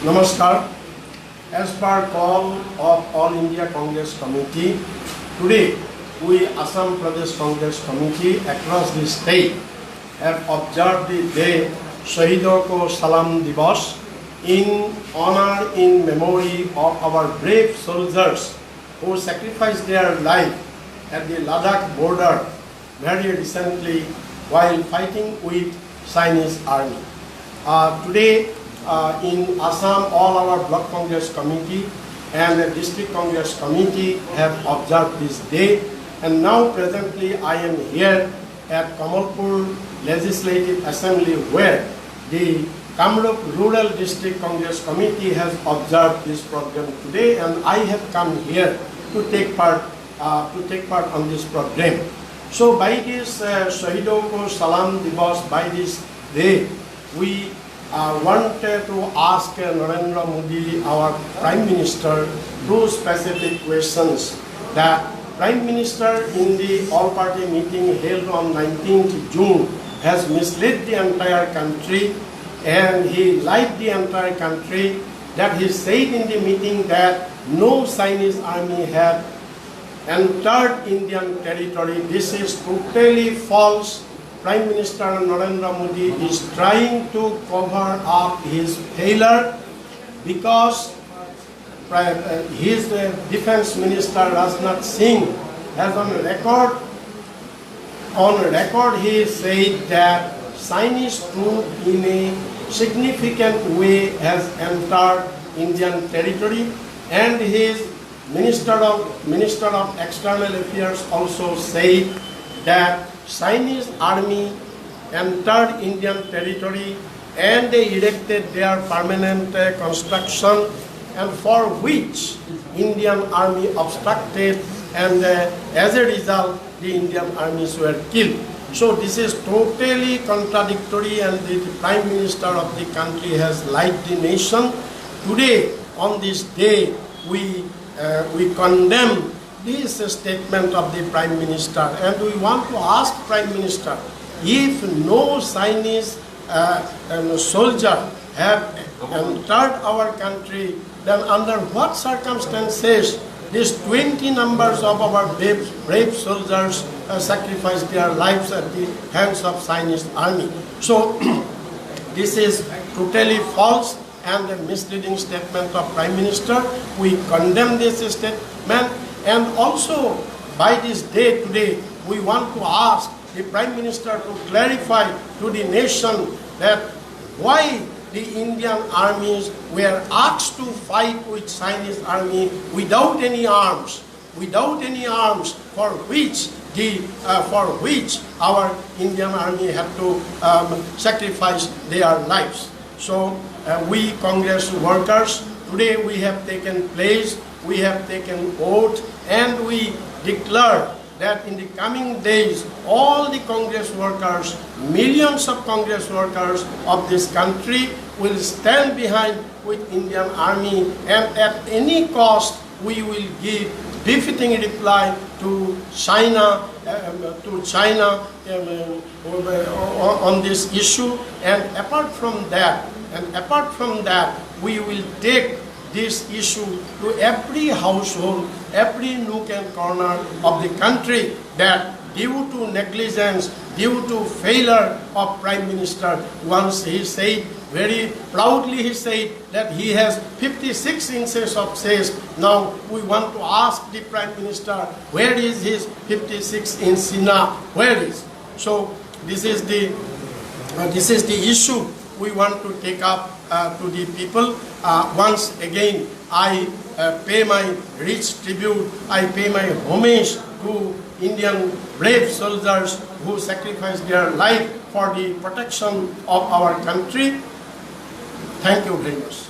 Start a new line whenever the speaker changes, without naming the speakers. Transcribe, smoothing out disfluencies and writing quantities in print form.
Namaskar. As per call of All India Congress Committee, today we Assam Pradesh Congress Committee across the state have observed the day Shahidon Ko Salam Divas in honor in memory of our brave soldiers who sacrificed their life at the Ladakh border very recently while fighting with Chinese army. Today in Assam, all our block Congress committee and the district Congress committee have observed this day, and now presently I am here at Kamalpur Legislative Assembly where the Kamrup Rural District Congress Committee has observed this program today, and I have come here to take part on this program. So by this Shahidon Ko Salam Divas, by this day, we wanted to ask Narendra Modi, our Prime Minister, two specific questions. The Prime Minister in the all-party meeting held on 19th June has misled the entire country, and he lied the entire country that he said in the meeting that no Chinese army had entered Indian territory. This is totally false. Prime Minister Narendra Modi is trying to cover up his failure because his Defense Minister Rajnath Singh has on record he said that Chinese troop in a significant way has entered Indian territory, and his Minister of External Affairs also said that Chinese army entered Indian territory and they erected their permanent construction, and for which Indian army obstructed, and as a result the Indian armies were killed. So this is totally contradictory, and the Prime Minister of the country has lied the nation. Today on this day we condemn this statement of the Prime Minister, and we want to ask Prime Minister, if no Chinese soldier have entered our country, then under what circumstances these 20 numbers of our brave soldiers sacrificed their lives at the hands of Chinese army? So this is totally false and a misleading statement of Prime Minister. We condemn this statement. And also, by this day today, we want to ask the Prime Minister to clarify to the nation that why the Indian armies were asked to fight with Chinese army without any arms, for which our Indian army had to sacrifice their lives. So we Congress workers, today we have taken place, we have taken oath, and we declare that in the coming days, all the Congress workers, millions of Congress workers of this country will stand behind with Indian army, and at any cost we will give befitting reply to China on this issue. And apart from that, we will take this issue to every household, every nook and corner of the country, that due to negligence, due to failure of Prime Minister, once he said, very proudly he said that he has 56 inches of chest. Now we want to ask the Prime Minister, where is his 56 inch Sina? Where is? So this is the issue we want to take up to the people. Once again, I pay my rich tribute, I pay my homage to Indian brave soldiers who sacrificed their life for the protection of our country. Thank you very much.